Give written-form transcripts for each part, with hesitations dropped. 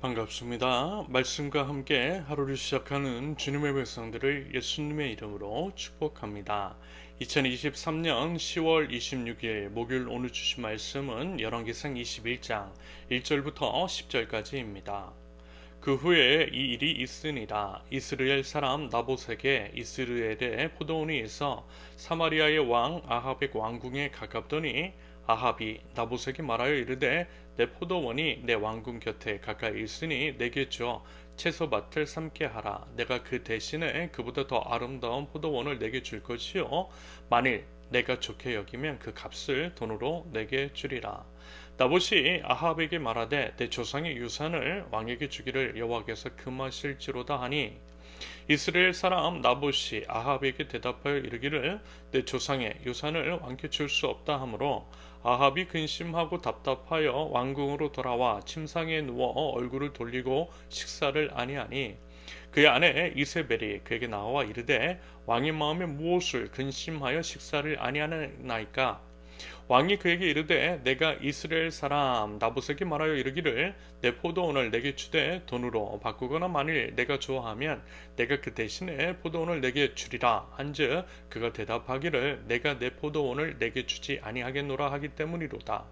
반갑습니다. 말씀과 함께 하루를 시작하는 주님의 백성들을 예수님의 이름으로 축복합니다. 2023년 10월 26일 목요일 오늘 주신 말씀은 열왕기상 21장 1절부터 10절까지입니다. 그 후에 이 일이 있으니라. 이스라엘 사람 나봇에게 이스라엘의 포도원이 있어 사마리아의 왕 아합의 왕궁에 가깝더니 아합이 나봇에게 말하여 이르되 내 포도원이 내 왕궁 곁에 가까이 있으니 내게 주어 채소밭을 삼게 하라. 내가 그 대신에 그보다 더 아름다운 포도원을 내게 줄 것이요 만일 내가 좋게 여기면 그 값을 돈으로 내게 주리라. 나봇이 아합에게 말하되 내 조상의 유산을 왕에게 주기를 여호와께서 금하실지로다 하니 이스라엘 사람 나봇이 아합에게 대답하여 이르기를 내 조상의 유산을 왕께 줄 수 없다 하므로 아합이 근심하고 답답하여 왕궁으로 돌아와 침상에 누워 얼굴을 돌리고 식사를 아니하니 그의 아내 이세벨이 그에게 나와 이르되 왕의 마음에 무엇을 근심하여 식사를 아니하나이까. 왕이 그에게 이르되 내가 이스라엘 사람 나봇에게 말하여 이르기를 내 포도원을 내게 주되 돈으로 바꾸거나 만일 내가 좋아하면 내가 그 대신에 포도원을 내게 주리라 한즉 그가 대답하기를 내가 내 포도원을 내게 주지 아니하겠노라 하기 때문이로다.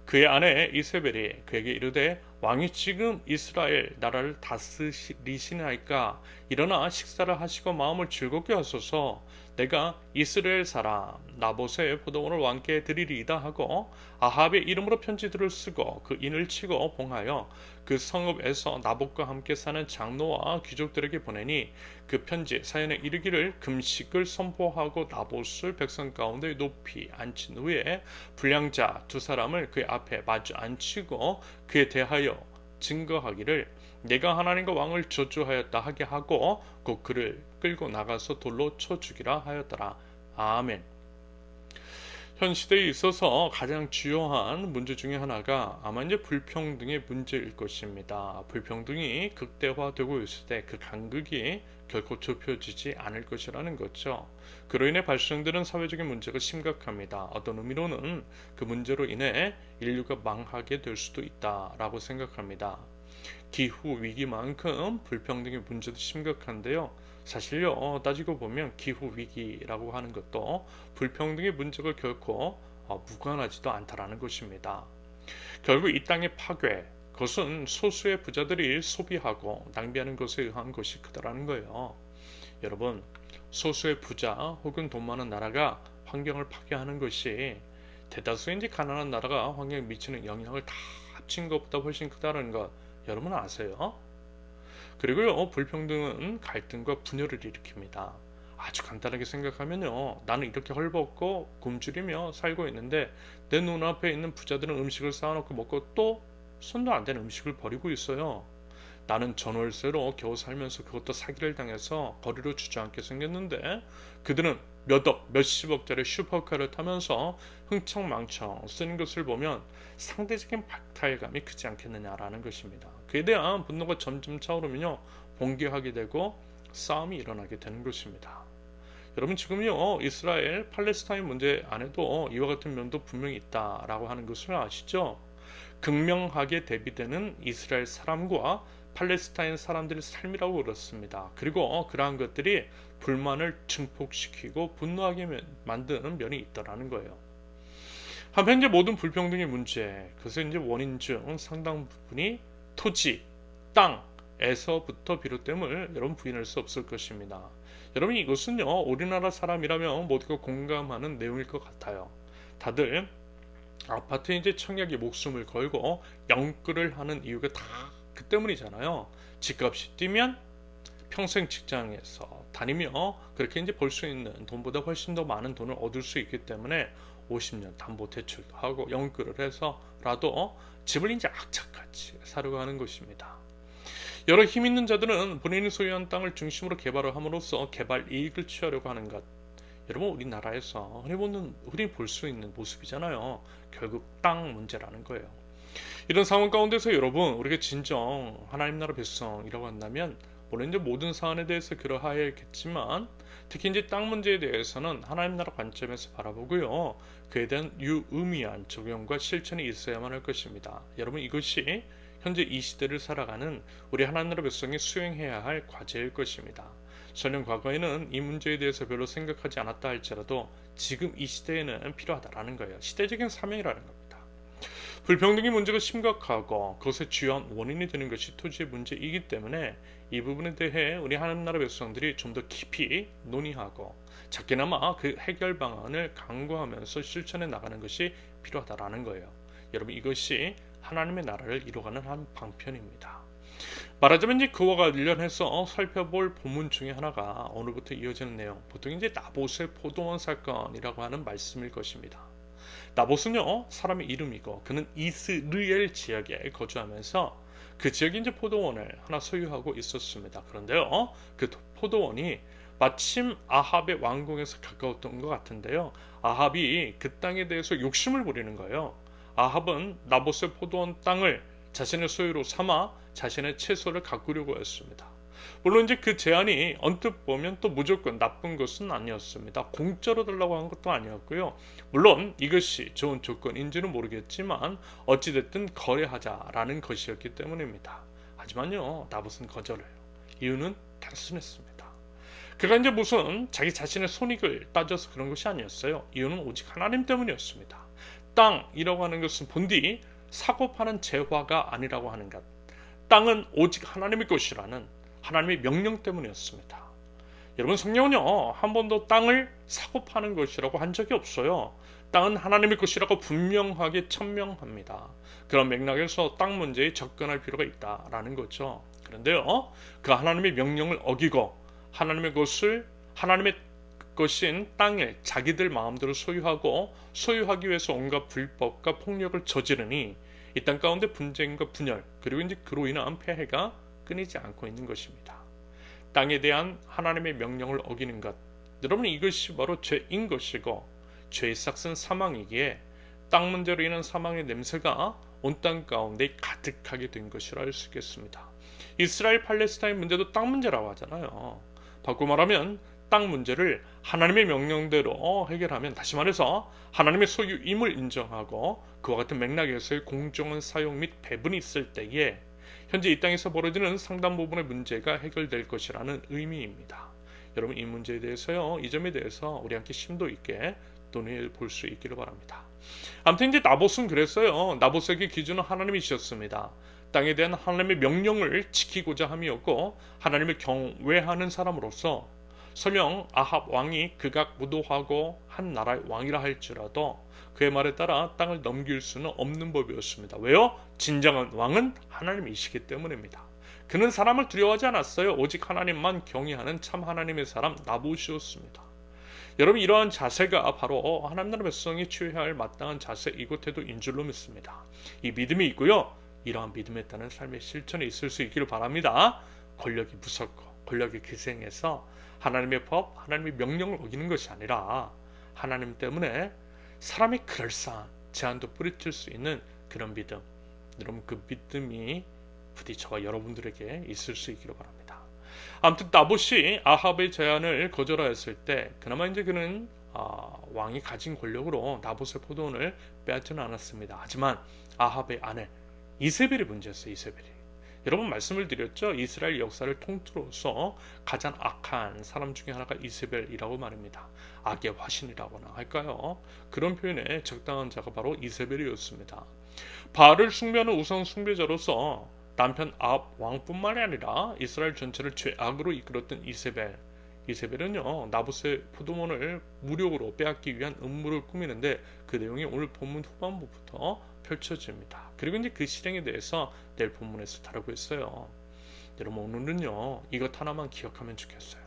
그의 아내 이세벨이 그에게 이르되 왕이 지금 이스라엘 나라를 다스리시나이까. 일어나 식사를 하시고 마음을 즐겁게 하소서. 내가 이스라엘 사람 나봇의 포도원을 왕께 드리리이다 하고 아합의 이름으로 편지들을 쓰고 그 인을 치고 봉하여 그 성읍에서 나봇과 함께 사는 장로와 귀족들에게 보내니 그 편지 사연에 이르기를 금식을 선포하고 나봇을 백성 가운데 높이 앉힌 후에 불량자 두 사람을 그의 앞에 마주 앉히고 그에 대하여 증거하기를 내가 하나님과 왕을 저주하였다 하게 하고 곧 그를 끌고 나가서 돌로 쳐 죽이라 하였더라. 아멘. 현 시대에 있어서 가장 주요한 문제 중에 하나가 아마 이제 불평등의 문제일 것입니다. 불평등이 극대화되고 있을 때 그 간극이 결코 좁혀지지 않을 것이라는 거죠. 그로 인해 발생되는 사회적인 문제가 심각합니다. 어떤 의미로는 그 문제로 인해 인류가 망하게 될 수도 있다라고 생각합니다. 기후 위기만큼 불평등의 문제도 심각한데요. 사실요, 따지고 보면 기후 위기라고 하는 것도 불평등의 문제가 결코 무관하지도 않다라는 것입니다. 결국 이 땅의 파괴, 그것은 소수의 부자들이 소비하고 낭비하는 것에 의한 것이 크다라는 거예요. 여러분, 소수의 부자 혹은 돈 많은 나라가 환경을 파괴하는 것이 대다수의 이제 가난한 나라가 환경에 미치는 영향을 다 합친 것보다 훨씬 크다는 것 여러분 아세요? 그리고요, 불평등은 갈등과 분열을 일으킵니다. 아주 간단하게 생각하면요, 나는 이렇게 헐벗고 굶주리며 살고 있는데 내 눈앞에 있는 부자들은 음식을 쌓아놓고 먹고 또 손도 안 대는 음식을 버리고 있어요. 나는 전월세로 겨우 살면서 그것도 사기를 당해서 거리로 주저앉게 생겼는데 그들은 몇억, 몇십억짜리 슈퍼카를 타면서 흥청망청 쓰는 것을 보면 상대적인 박탈감이 크지 않겠느냐라는 것입니다. 그에 대한 분노가 점점 차오르면요, 봉기하게 되고 싸움이 일어나게 되는 것입니다. 여러분 지금요, 이스라엘 팔레스타인 문제 안에도 이와 같은 면도 분명히 있다라고 하는 것을 아시죠? 극명하게 대비되는 이스라엘 사람과 팔레스타인 사람들의 삶이라고 그렇습니다. 그리고 그러한 것들이 불만을 증폭시키고 분노하게 만드는 면이 있다라는 거예요. 한편 이제 모든 불평등의 문제, 그것의 이제 원인 중 상당 부분이 토지, 땅에서부터 비롯됨을 여러분 부인할 수 없을 것입니다. 여러분 이것은요, 우리나라 사람이라면 모두가 공감하는 내용일 것 같아요. 다들 아파트에 이제 청약이 목숨을 걸고 영끌을 하는 이유가 다 그 때문이잖아요. 집값이 뛰면 평생 직장에서 다니며 그렇게 이제 벌 수 있는 돈보다 훨씬 더 많은 돈을 얻을 수 있기 때문에 50년 담보 대출도 하고 영끌을 해서라도 집을 이제 악착같이 사려고 하는 것입니다. 여러 힘 있는 자들은 본인이 소유한 땅을 중심으로 개발을 함으로써 개발 이익을 취하려고 하는 것. 여러분 우리나라에서 흔히 볼 수 있는 모습이잖아요. 결국 땅 문제라는 거예요. 이런 상황 가운데서 여러분 우리가 진정 하나님 나라 백성이라고 한다면 물론 이제 모든 사안에 대해서 그러하야겠지만 특히 이제 땅 문제에 대해서는 하나님 나라 관점에서 바라보고요. 그에 대한 유의미한 적용과 실천이 있어야만 할 것입니다. 여러분 이것이 현재 이 시대를 살아가는 우리 하나님 나라 백성이 수행해야 할 과제일 것입니다. 설령 과거에는 이 문제에 대해서 별로 생각하지 않았다 할지라도 지금 이 시대에는 필요하다라는 거예요. 시대적인 사명이라는 겁니다. 불평등의 문제가 심각하고 그것의 주요한 원인이 되는 것이 토지의 문제이기 때문에 이 부분에 대해 우리 하나님 나라 백성들이 좀 더 깊이 논의하고 작게나마 그 해결 방안을 강구하면서 실천해 나가는 것이 필요하다라는 거예요. 여러분, 이것이 하나님의 나라를 이루어가는 한 방편입니다. 말하자면 이제 그와 관련해서 살펴볼 본문 중에 하나가 오늘부터 이어지는 내용, 보통 이제 나봇의 포도원 사건이라고 하는 말씀일 것입니다. 나봇은요, 사람의 이름이고 그는 이스르엘 지역에 거주하면서 그 지역에 이제 포도원을 하나 소유하고 있었습니다. 그런데요, 그 포도원이 마침 아합의 왕궁에서 가까웠던 것 같은데요, 아합이 그 땅에 대해서 욕심을 부리는 거예요. 아합은 나봇의 포도원 땅을 자신의 소유로 삼아 자신의 채소를 가꾸려고 했습니다. 물론 이제 그 제안이 언뜻 보면 또 무조건 나쁜 것은 아니었습니다. 공짜로 달라고 한 것도 아니었고요. 물론 이것이 좋은 조건인지는 모르겠지만 어찌됐든 거래하자라는 것이었기 때문입니다. 하지만요, 나봇은 거절해요. 이유는 단순했습니다. 그가 이제 무슨 자기 자신의 손익을 따져서 그런 것이 아니었어요. 이유는 오직 하나님 때문이었습니다. 땅이라고 하는 것은 본디 사고 파는 재화가 아니라고 하는 것. 땅은 오직 하나님의 것이라는 하나님의 명령 때문이었습니다. 여러분, 성경은요, 한 번도 땅을 사고 파는 것이라고 한 적이 없어요. 땅은 하나님의 것이라고 분명하게 천명합니다. 그런 맥락에서 땅 문제에 접근할 필요가 있다라는 거죠. 그런데요, 그 하나님의 명령을 어기고 하나님의 것인 땅을 자기들 마음대로 소유하기 위해서 온갖 불법과 폭력을 저지르니 이 땅 가운데 분쟁과 분열, 그리고 이제 그로 인한 폐해가 끊이지 않고 있는 것입니다. 땅에 대한 하나님의 명령을 어기는 것, 여러분, 이것이 바로 죄인 것이고 죄의 싹은 사망이기에 땅 문제로 인한 사망의 냄새가 온 땅 가운데 가득하게 된 것이라 할 수 있겠습니다. 이스라엘 팔레스타인 문제도 땅 문제라고 하잖아요. 바꿔 말하면 땅 문제를 하나님의 명령대로 해결하면, 다시 말해서 하나님의 소유임을 인정하고 그와 같은 맥락에서의 공정한 사용 및 배분이 있을 때에 현재 이 땅에서 벌어지는 상당 부분의 문제가 해결될 것이라는 의미입니다. 여러분, 이 문제에 대해서요, 이 점에 대해서 우리 함께 심도 있게 논의해 볼 수 있기를 바랍니다. 아무튼 이제 나봇은 그랬어요. 나봇에게 기준은 하나님이셨습니다. 땅에 대한 하나님의 명령을 지키고자 함이었고 하나님을 경외하는 사람으로서 설령 아합 왕이 극악무도하고 한 나라의 왕이라 할지라도 그의 말에 따라 땅을 넘길 수는 없는 법이었습니다. 왜요? 진정한 왕은 하나님이시기 때문입니다. 그는 사람을 두려워하지 않았어요. 오직 하나님만 경외하는 참 하나님의 사람 나봇이었습니다. 여러분, 이러한 자세가 바로 하나님 나라 백성이 취해야 할 마땅한 자세이고 태도인 줄로 믿습니다. 이 믿음이 있고요, 이러한 믿음에 따른 삶의 실천이 있을 수 있기를 바랍니다. 권력이 무섭고 권력이 기생해서 하나님의 법, 하나님의 명령을 어기는 것이 아니라 하나님 때문에 사람이 그럴싸한 제안도 뿌리칠 수 있는 그런 믿음, 여러분, 그 믿음이 부디 저와 여러분들에게 있을 수 있기를 바랍니다. 아무튼 나봇이 아합의 제안을 거절하였을 때 그나마 이제 그는 왕이 가진 권력으로 나봇의 포도원을 빼앗지는 않았습니다. 하지만 아합의 아내 이세벨이 문제였어요. 이세벨이. 여러분, 말씀을 드렸죠. 이스라엘 역사를 통틀어서 가장 악한 사람 중에 하나가 이세벨이라고 말입니다. 악의 화신이라고나 할까요? 그런 표현에 적당한 자가 바로 이세벨이었습니다. 바알을 숭배하는 우상 숭배자로서 남편 아합 왕뿐만이 아니라 이스라엘 전체를 죄악으로 이끌었던 이세벨. 이세벨은요, 나봇의 포도원을 무력으로 빼앗기 위한 음모를 꾸미는데 그 내용이 오늘 본문 후반부부터 펼쳐집니다. 그리고 이제 그 실행에 대해서 내일 본문에서 다루고 있어요. 여러분, 오늘은요, 이것 하나만 기억하면 좋겠어요.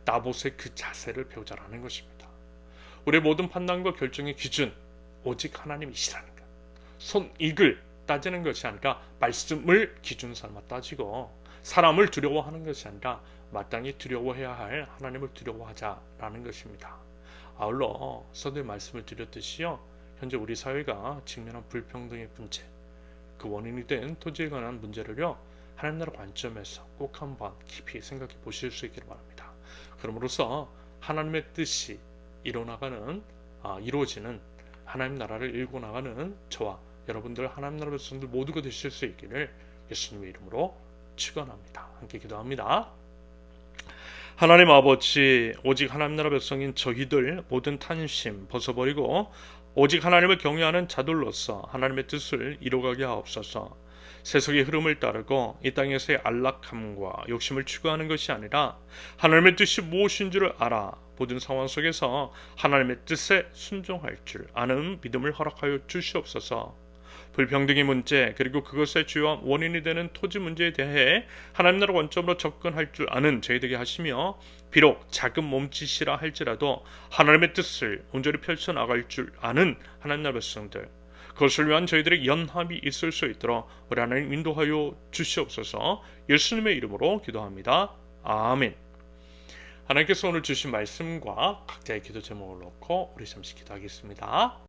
나봇의 그 자세를 배우자라는 것입니다. 우리의 모든 판단과 결정의 기준 오직 하나님이시라는 것. 손익을 따지는 것이 아니라 말씀을 기준 삼아 따지고 사람을 두려워하는 것이 아니라 마땅히 두려워해야 할 하나님을 두려워하자라는 것입니다. 아울러 서두에 말씀을 드렸듯이요, 현재 우리 사회가 직면한 불평등의 문제, 그 원인이 된 토지에 관한 문제를요, 하나님 나라 관점에서 꼭 한번 깊이 생각해 보실 수 있기를 바랍니다. 그럼으로써 하나님의 뜻이 이루어지는 하나님 나라를 일궈 나가는 저와 여러분들 하나님 나라 백성들 모두가 되실 수 있기를 예수님의 이름으로 축원합니다. 함께 기도합니다. 하나님 아버지, 오직 하나님 나라 백성인 저희들 모든 탄심 벗어버리고 오직 하나님을 경외하는 자들로서 하나님의 뜻을 이루어가게 하옵소서. 세속의 흐름을 따르고 이 땅에서의 안락함과 욕심을 추구하는 것이 아니라 하나님의 뜻이 무엇인 줄을 알아 모든 상황 속에서 하나님의 뜻에 순종할 줄 아는 믿음을 허락하여 주시옵소서. 불평등의 문제 그리고 그것의 주요 원인이 되는 토지 문제에 대해 하나님 나라 원점으로 접근할 줄 아는 저희들에게 하시며 비록 작은 몸짓이라 할지라도 하나님의 뜻을 온전히 펼쳐나갈 줄 아는 하나님 나라 백성들, 그것을 위한 저희들의 연합이 있을 수 있도록 우리 하나님 인도하여 주시옵소서. 예수님의 이름으로 기도합니다. 아멘. 하나님께서 오늘 주신 말씀과 각자의 기도 제목을 놓고 우리 잠시 기도하겠습니다.